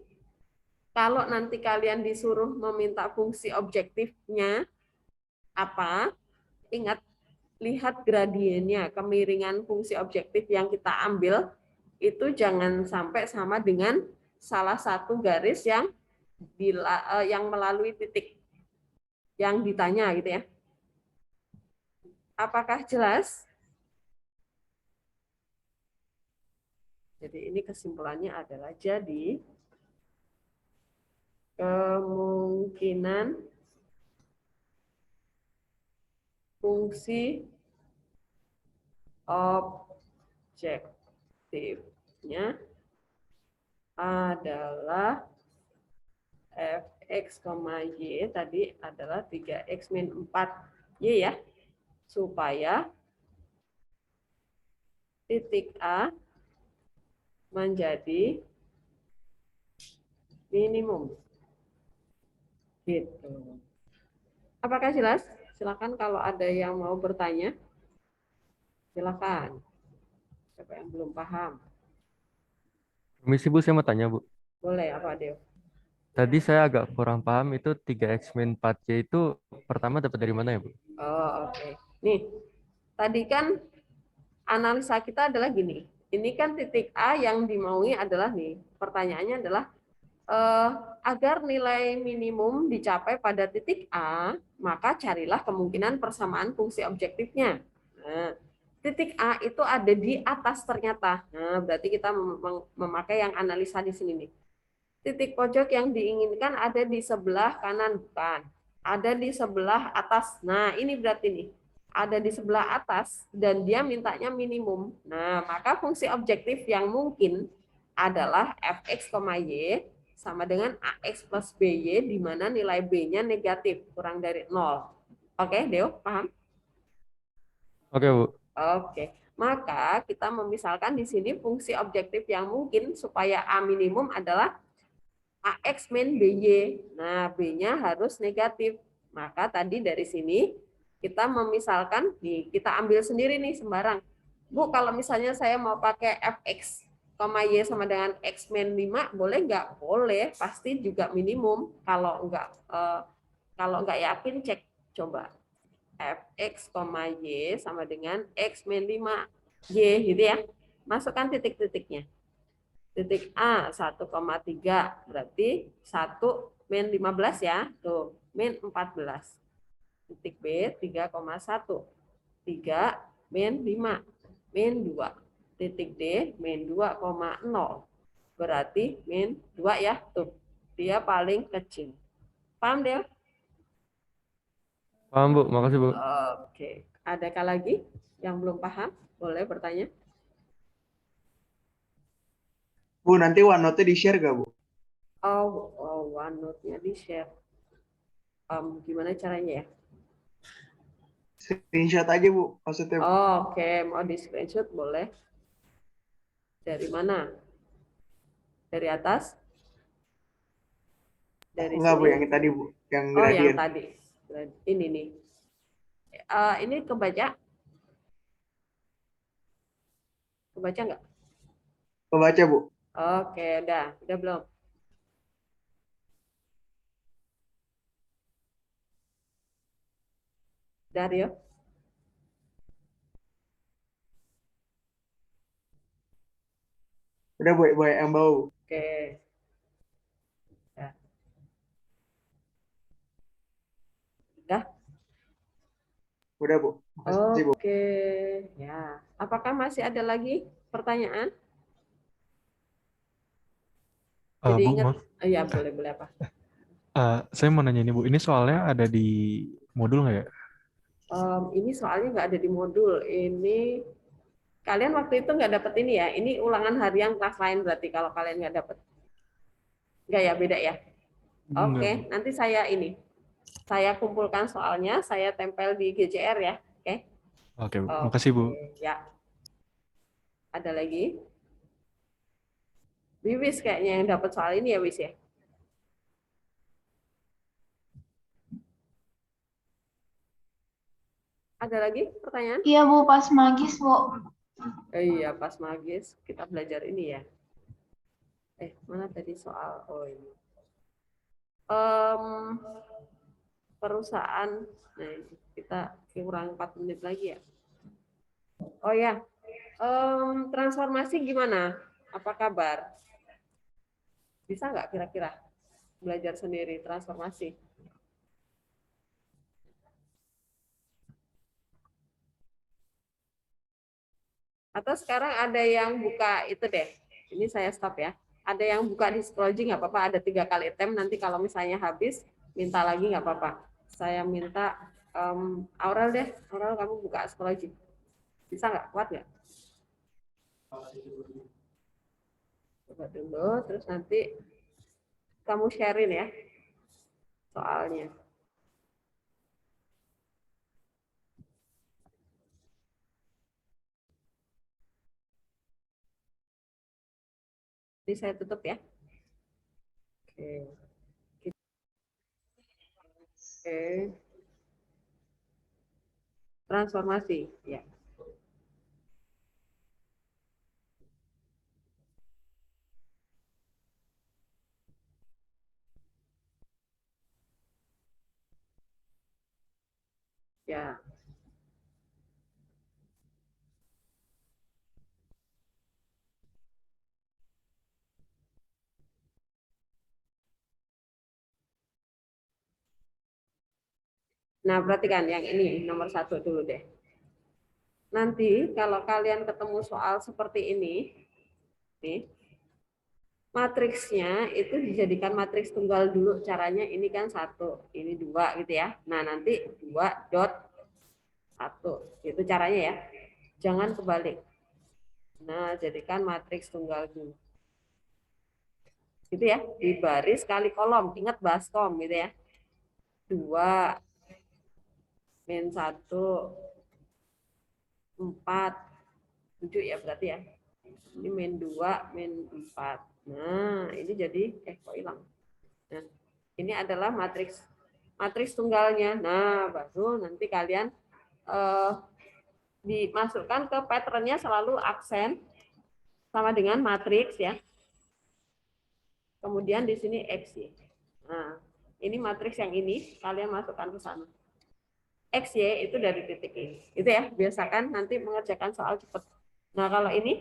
kalau nanti kalian disuruh meminta fungsi objektifnya apa, ingat, lihat gradiennya, kemiringan fungsi objektif yang kita ambil, itu jangan sampai sama dengan salah satu garis yang melalui titik yang ditanya gitu ya. Apakah jelas? Jadi ini kesimpulannya adalah jadi kemungkinan fungsi objektifnya adalah fx, y tadi adalah 3x min 4y ya, supaya titik A menjadi minimum. Gitu. Apakah jelas? Silakan kalau ada yang mau bertanya. Silakan. Siapa yang belum paham? Permisi Bu, saya mau tanya Bu. Boleh, apa Deo? Tadi saya agak kurang paham itu 3x min 4y itu pertama dapat dari mana ya Bu? Oh, oke. Nih, tadi kan analisa kita adalah gini. Ini kan titik A yang dimaui adalah nih. Pertanyaannya adalah agar nilai minimum dicapai pada titik A, maka carilah kemungkinan persamaan fungsi objektifnya. Nah, titik A itu ada di atas ternyata. Nah, berarti kita memakai yang analisa di sini nih. Titik pojok yang diinginkan ada di sebelah kanan, bukan. Ada di sebelah atas. Nah, ini berarti nih. Ada di sebelah atas dan dia mintanya minimum. Nah, maka fungsi objektif yang mungkin adalah fx, y sama dengan AX plus BY, di mana nilai B-nya negatif, kurang dari 0. Oke, Deo, paham? Oke, Bu. Oke, maka kita memisalkan di sini fungsi objektif yang mungkin supaya A minimum adalah AX min BY. Nah, B-nya harus negatif. Maka tadi dari sini kita memisalkan, nih, kita ambil sendiri nih sembarang. Bu, kalau misalnya saya mau pakai fx, y sama dengan x min 5, boleh nggak? Boleh, pasti juga minimum. Kalau nggak yakin, cek coba. Fx, y sama dengan x min 5, y gitu ya. Masukkan titik-titiknya. Titik A 1,3, berarti 1 min 15 ya. Tuh, min 14. Titik B 3,1. 3 min 5, min 2. titik D min 2,0. Berarti min 2 ya, tuh. Dia paling kecil. Paham, Del? Paham, Bu. Makasih, Bu. Oke. Adakah lagi yang belum paham? Boleh bertanya. Bu, nanti OneNote-nya di-share gak, Bu? OneNote-nya di-share. Gimana caranya ya? Screenshot aja, Bu. Maksudnya, Bu. Oke, mau di-screenshot boleh. Dari mana? Dari atas? Dari Enggak, Bu, sini? yang tadi, Bu. Yang Oh, yang gradient. tadi. Ini nih. Ini kebaca? Kebaca nggak? Kebaca, Bu. Oke, udah belum? Udah, Rio? Udah, Bu, Bu, yang bau. Oke. Ya. Udah? Udah, Bu. Makasih, Bu. Oke. Ya. Apakah masih ada lagi pertanyaan? Jadi Bu, ingat, maaf. ya boleh apa? Saya mau nanya ini, Bu. Ini soalnya ada di modul nggak ya? Ini soalnya nggak ada di modul. Ini kalian waktu itu nggak dapat ini ya. Ini ulangan harian kelas lain berarti kalau kalian nggak dapat. Nggak ya, beda ya. Enggak, Oke, Bu. nanti saya kumpulkan soalnya, saya tempel di GCR ya. Oke. Oke, Bu. Makasih, Bu. Ya. Ada lagi? Wis kayaknya yang dapat soal ini ya, Wis ya. Ada lagi pertanyaan? Iya Bu, pas magis Bu. Iya, pas magis kita belajar ini ya. Mana tadi soal? Oh ini. Perusahaan. Nah, kita kurang 4 menit lagi ya. Oh ya. Transformasi gimana? Apa kabar? Bisa nggak kira-kira belajar sendiri transformasi? Atau sekarang ada yang buka itu deh. Ini saya stop ya. Ada yang buka di scrolling nggak apa-apa. Ada 3 kali attempt. Nanti kalau misalnya habis, minta lagi nggak apa-apa. Saya minta Aurel deh. Aurel kamu buka scrolling. Bisa nggak? Kuat nggak? Coba dulu. Terus nanti kamu sharein ya soalnya. Jadi saya tutup ya. Oke. Oke. Transformasi, ya. Ya. Nah, perhatikan yang ini nomor 1 dulu deh. Nanti kalau kalian ketemu soal seperti ini, nih, matriksnya itu dijadikan matriks tunggal dulu. Caranya ini kan 1, ini 2 gitu ya. Nah, nanti 2.1. Itu caranya ya. Jangan kebalik. Nah, jadikan matriks tunggal dulu. Gitu ya. Di baris kali kolom. Ingat baskom gitu ya. 2 min 1 4 7 ya berarti ya. Ini min 2 min 4. Nah, ini jadi kok hilang. Nah, ini adalah matriks tunggalnya. Nah, baru nanti kalian dimasukkan ke patternnya selalu aksen sama dengan matriks ya. Kemudian di sini X Y. Nah, ini matriks yang ini kalian masukkan ke sana. X, Y itu dari titik ini. Itu ya, biasakan nanti mengerjakan soal cepat. Nah, kalau ini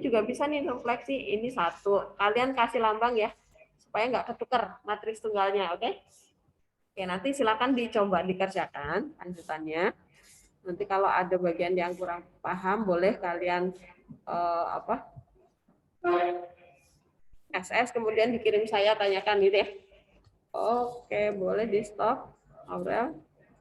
juga bisa nih refleksi. Ini 1. Kalian kasih lambang ya, supaya nggak ketukar matriks tunggalnya, oke? Oke, nanti silakan dicoba dikerjakan lanjutannya. Nanti kalau ada bagian yang kurang paham, boleh kalian SS kemudian dikirim saya tanyakan gitu ya. Oke, boleh di stop, Aurel.